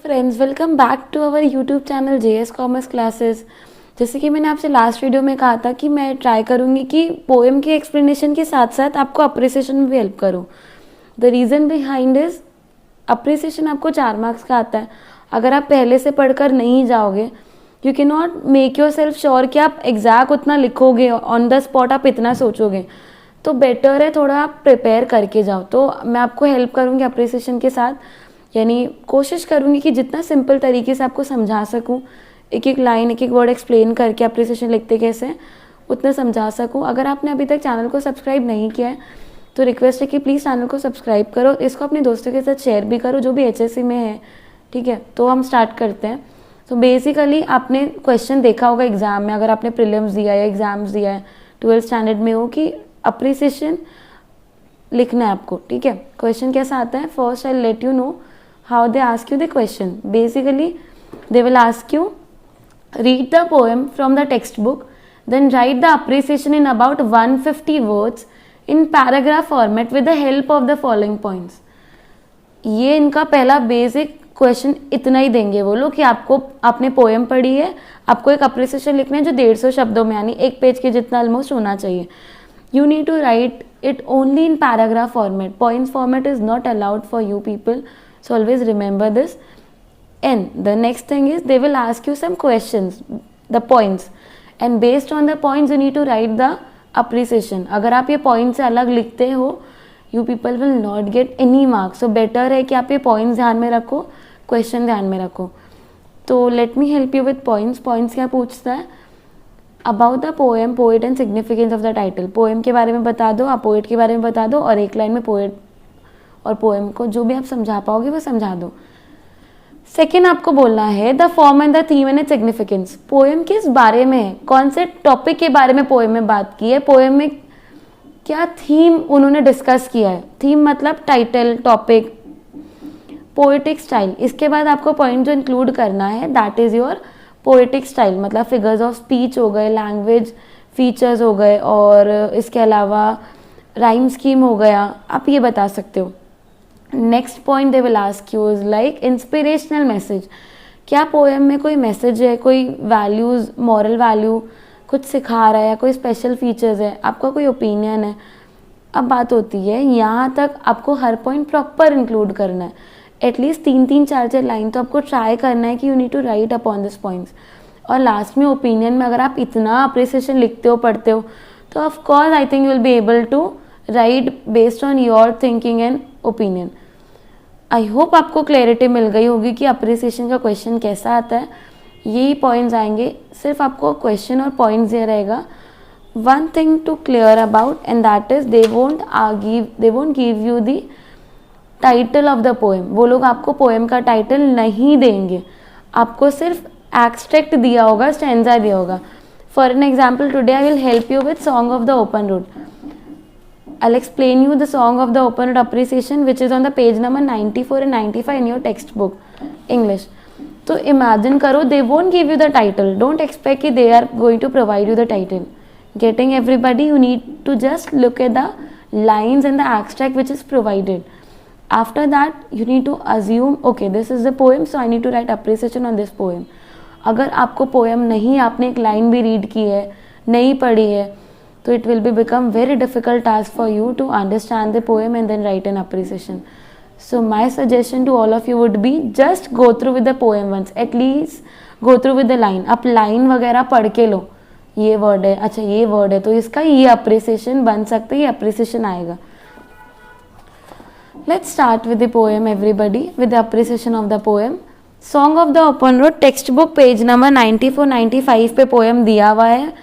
Friends, welcome back to our YouTube channel JS commerce classes. जैसे कि मैंने आपसे लास्ट वीडियो में कहा था कि मैं ट्राई करूँगी कि पोएम के एक्सप्लेनेशन के साथ साथ आपको अप्रिसिएशन में भी हेल्प करूँ। The reason behind is appreciation आपको 4 मार्क्स का आता है। अगर आप पहले से पढ़कर नहीं जाओगे, you can not make your self sure कि आप एग्जैक्ट उतना लिखोगे, ऑन द स्पॉट आप इतना सोचोगे, तो बेटर है थोड़ा आप प्रिपेयर करके जाओ। तो मैं आपको हेल्प करूँगी अप्रिसिएशन के साथ, यानी कोशिश करूँगी कि जितना सिंपल तरीके से आपको समझा सकूँ, एक एक लाइन एक एक वर्ड एक्सप्लेन करके अप्रिसिएशन लिखते कैसे उतना समझा सकूँ। अगर आपने अभी तक चैनल को सब्सक्राइब नहीं किया है तो रिक्वेस्ट है कि प्लीज़ चैनल को सब्सक्राइब करो, इसको अपने दोस्तों के साथ शेयर भी करो जो भी HSC में है। ठीक है, तो हम स्टार्ट करते हैं। तो बेसिकली आपने क्वेश्चन देखा होगा एग्जाम में, अगर आपने प्रीलिम्स दिया है या एग्जाम्स दिया है 12th स्टैंडर्ड में हो, कि अप्रिसिएशन लिखना है आपको। ठीक है, क्वेश्चन कैसा आता है, first I let you know how they ask you the question. Basically, they will ask you, read the poem from the textbook, then write the appreciation in about 150 words in paragraph format with the help of the following points. ये इनका पहला basic question इतना ही देंगे वो लोग कि आपने poem पढ़ी है, आपको एक अप्रिसिएशन लिखना है जो 150 शब्दों में, यानी एक पेज के जितना ऑलमोस्ट होना चाहिए. You need to write it only in paragraph format. Points format is not allowed for you people. So always remember this. And the next thing is they will ask you some questions, the points, and based on the points you need to write the appreciation. अगर आप ये points से अलग लिखते हो, you people will not get any marks. So better है कि आप ये points ध्यान में रखो, question ध्यान में रखो. तो let me help you with points. Points क्या पूछता है? About the poem, poet and significance of the title. Poem के बारे में बता दो, आप poet के बारे में बता दो, और एक लाइन में poet और पोएम को जो भी आप समझा पाओगे वो समझा दो. सेकेंड आपको बोलना है the form and the theme and its significance. Poem किस बारे में है, कौन से टॉपिक के बारे में पोएम में बात की है, पोएम में क्या थीम उन्होंने डिस्कस किया है. थीम मतलब टाइटल, टॉपिक, पोएटिक स्टाइल. इसके बाद आपको पॉइंट जो इंक्लूड करना है that is your poetic style, मतलब फिगर्स ऑफ स्पीच हो गए, लैंग्वेज फीचर्स हो गए, और इसके अलावा राइम स्कीम हो गया, आप ये बता सकते हो. Next point they will ask you is like inspirational message. क्या पोएम में कोई मैसेज है, कोई वैल्यूज, मॉरल वैल्यू कुछ सिखा रहा है, कोई स्पेशल फीचर्स है, आपका कोई ओपिनियन है. अब बात होती है यहाँ तक आपको हर पॉइंट प्रॉपर इंक्लूड करना है. एटलीस्ट 3-3, 4-4 लाइन तो आपको ट्राई करना है कि you need to write upon this points. और लास्ट में ओपिनियन में अगर आप इतना अप्रिसिएशन लिखते हो, पढ़ते हो, तो of course I think you will be able to write based on your thinking and opinion. I hope आपको क्लैरिटी मिल गई होगी कि अप्रिसिएशन का क्वेश्चन कैसा आता है. यही पॉइंट्स आएंगे, सिर्फ आपको क्वेश्चन और पॉइंट्स ये रहेगा. One thing to clear about and that is they won't give you the title of the poem. वो लोग आपको पोएम का टाइटल नहीं देंगे, आपको सिर्फ एक्सट्रैक्ट दिया होगा, स्टैंजा दिया होगा. For an example, today I will help you with song of the open road. I'll explain you the song of the open road appreciation which is on the page number 94 and 95 in your textbook English. तो imagine करो, they won't give you the title. Don't expect कि they are going to provide you the title. Getting everybody, you need to just look at the lines and the abstract which is provided. After that, you need to assume, okay, this is the poem, so I need to write appreciation on this poem. अगर आपको poem नहीं, आपने एक line भी read की है, नहीं पढ़ी है, so it will become very difficult task for you to understand the poem and then write an appreciation. So my suggestion to all of you would be just go through with the poem once, at least go through with the line. आप line वगैरह पढ़ के लो, ये word है, अच्छा ये word है, तो इसका ये appreciation बन सकता है, ये appreciation आएगा. Let's start with the poem everybody, with the appreciation of the poem. Song of the Open Road textbook page number 94-95 पे poem दिया हुआ है.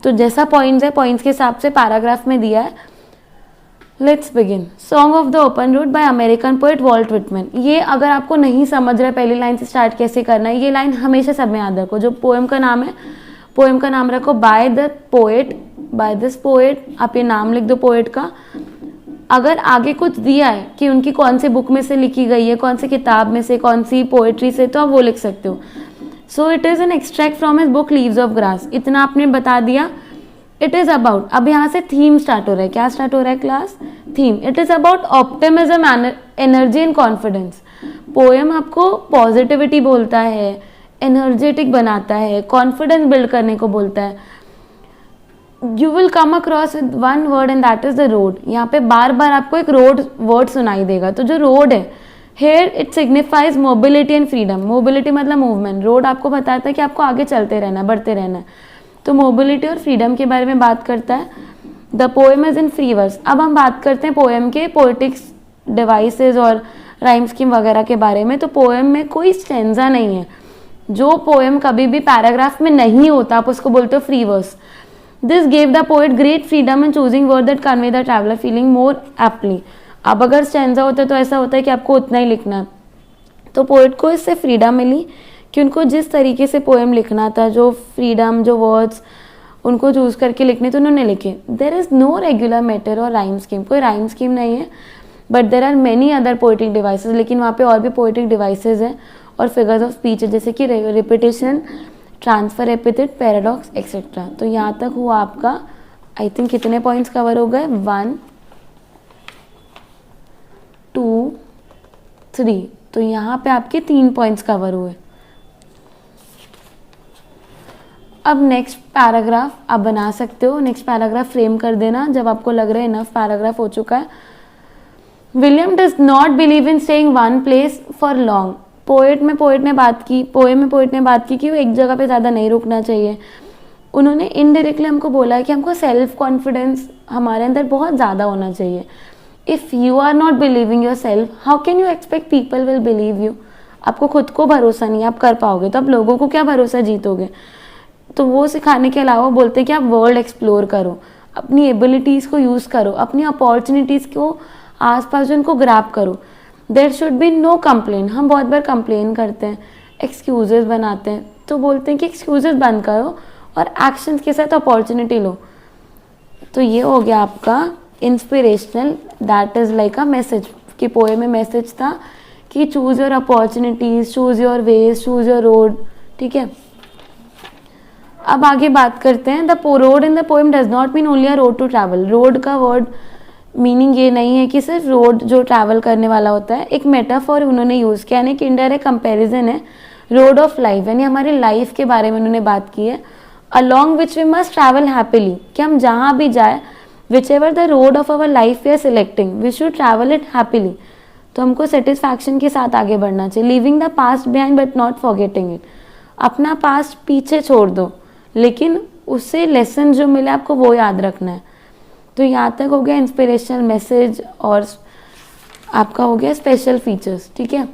तो जैसा पॉइंट्स है, पॉइंट्स के हिसाब से पैराग्राफ में दिया है. Let's begin. Song of the open road by American poet Walt Whitman. ये अगर आपको नहीं समझ रहा पहली लाइन से स्टार्ट कैसे करना है, ये लाइन हमेशा सब में याद रखो. जो पोएम का नाम है, पोएम का नाम रखो by the poet, by this poet. आप ये नाम लिख दो पोएट का. अगर आगे कुछ दिया है कि उनकी कौन सी बुक में से लिखी गई है, कौन सी किताब में से, कौन सी पोएट्री से, तो आप वो लिख सकते हो. So it is an extract from his book leaves of grass. इतना आपने बता दिया. इट इज़ अबाउट, अब यहाँ से थीम स्टार्ट हो रहा है. क्या स्टार्ट हो रहा है class? Theme. It is about optimism, energy and confidence. Poem आपको पॉजिटिविटी बोलता है, एनर्जेटिक बनाता है, कॉन्फिडेंस बिल्ड करने को बोलता है. You will come across with one word and that is the road. यहाँ पे बार बार आपको एक रोड वर्ड सुनाई देगा. तो जो रोड है, here it signifies mobility and freedom. Mobility मतलब मूवमेंट, रोड आपको बताता है कि आपको आगे चलते रहना है, बढ़ते रहना है. तो मोबिलिटी और फ्रीडम के बारे में बात करता है. The poem is in free verse. अब हम बात करते हैं पोएम के पोएटिक्स डिवाइसेस और राइम स्कीम वगैरह के बारे में. तो पोएम में कोई स्टेंजा नहीं है. जो पोएम कभी भी पैराग्राफ में नहीं होता, आप उसको बोलते हो free verse. This gave the poet great freedom in choosing word that convey the traveller feeling more aptly. अब अगर स्टेंजा होता है तो ऐसा होता है कि आपको उतना ही लिखना है. तो पोएट को इससे फ्रीडम मिली कि उनको जिस तरीके से पोएम लिखना था, जो फ्रीडम, जो वर्ड्स उनको चूज करके लिखने, तो उन्होंने लिखे. There is no regular matter और राइम स्कीम. कोई राइम स्कीम नहीं है, but there are many other poetic devices. लेकिन वहाँ पे और भी पोएटिक डिवाइसेस हैं और फिगर्स ऑफ स्पीच है, जैसे कि repetition, transfer, epithet, paradox etcetera. तो यहाँ तक हुआ आपका, आई थिंक कितने पॉइंट्स कवर हो गए, 1 2 3. तो यहाँ पे आपके 3 पॉइंट्स कवर हुए. अब नेक्स्ट पैराग्राफ आप बना सकते हो. नेक्स्ट पैराग्राफ फ्रेम कर देना जब आपको लग रहा है इनफ पैराग्राफ हो चुका है. William does not believe in staying one place for long. Poem में पोएट ने बात की कि वो एक जगह पे ज़्यादा नहीं रुकना चाहिए. उन्होंने इनडायरेक्टली हमको बोला है कि हमको सेल्फ कॉन्फिडेंस हमारे अंदर बहुत ज़्यादा होना चाहिए. If you are not believing yourself, how can you expect people will believe you. आपको खुद को भरोसा नहीं, आप कर पाओगे तो आप लोगों को क्या भरोसा जीतोगे. तो वो सिखाने के अलावा बोलते हैं कि आप वर्ल्ड एक्सप्लोर करो, अपनी एबिलिटीज़ को यूज़ करो, अपनी अपॉर्चुनिटीज़ को आसपास जो उनको ग्रैब करो. There should be no complain. हम बहुत बार कंप्लेन करते हैं, एक्सक्यूजेस बनाते हैं. तो बोलते हैं कि एक्सक्यूजेस बंद करो और एक्शंस के साथ अपॉर्चुनिटी लो. तो ये हो गया आपका inspirational, that is like a message. कि पोएम में मैसेज था कि choose your opportunities, choose your ways, choose your road. ठीक है, अब आगे बात करते हैं. The road in the poem does not mean only a road to travel. Road का वर्ड मीनिंग ये नहीं है कि सिर्फ रोड जो ट्रैवल करने वाला होता है. एक मेटाफॉर उन्होंने यूज़ किया, यानी कि इनडायरेक्ट कंपैरिजन है. रोड ऑफ लाइफ, यानी हमारी लाइफ के बारे में उन्होंने बात की है. Along which we must travel happily, कि हम जहाँ भी जाए, whichever the road of our life we are selecting, we should travel it happily. तो हमको सेटिस्फैक्शन के साथ आगे बढ़ना चाहिए. Living the past behind but not forgetting it. अपना पास्ट पीछे छोड़ दो, लेकिन उससे लेसन जो मिले आपको वो याद रखना है. तो यहाँ तक हो गया इंस्पिरेशनल मैसेज और आपका हो गया स्पेशल फीचर्स. ठीक है,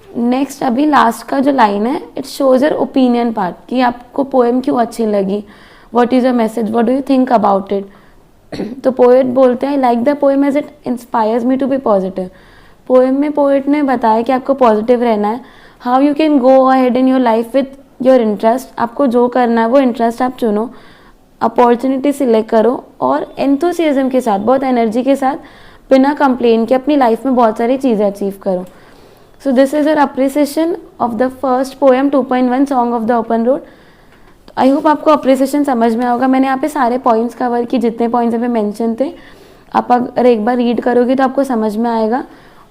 नेक्स्ट अभी लास्ट का जो लाइन है, it shows your opinion part, कि आपको पोएम क्यों अच्छी लगी, what is your message, what do you think about it. तो पोएट बोलते हैं, like the poem as it inspires me to be positive. Poem में पोएट ने बताया कि आपको पॉजिटिव रहना है. How you can go ahead in your life with your interest. आपको जो करना है वो इंटरेस्ट आप चुनो, अपॉर्चुनिटी सिलेक्ट करो और एंथुसियाज्म के साथ, बहुत एनर्जी के साथ, बिना कंप्लेन के अपनी लाइफ में बहुत सारी चीज़ें अचीव करो. So this is your appreciation of the first poem 2.1 song of the open road. I hope आपको अप्रिसिएशन समझ में आएगा. मैंने यहाँ पे सारे पॉइंट्स कवर किए, जितने पॉइंट्स यहाँ पे मेंशन थे. आप अगर एक बार रीड करोगे तो आपको समझ में आएगा.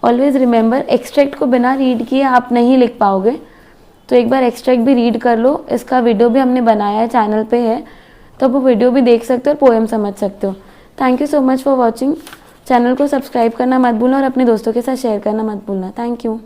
ऑलवेज रिमेंबर, एक्सट्रैक्ट को बिना रीड किए आप नहीं लिख पाओगे. तो एक बार एक्सट्रैक्ट भी रीड कर लो. इसका वीडियो भी हमने बनाया है, चैनल पे है, तो आप वो वीडियो भी देख सकते हो और पोएम समझ सकते हो. Thank you so much for watching. Channel को सब्सक्राइब करना मत भूलना और अपने दोस्तों के साथ शेयर करना मत भूलना. Thank you.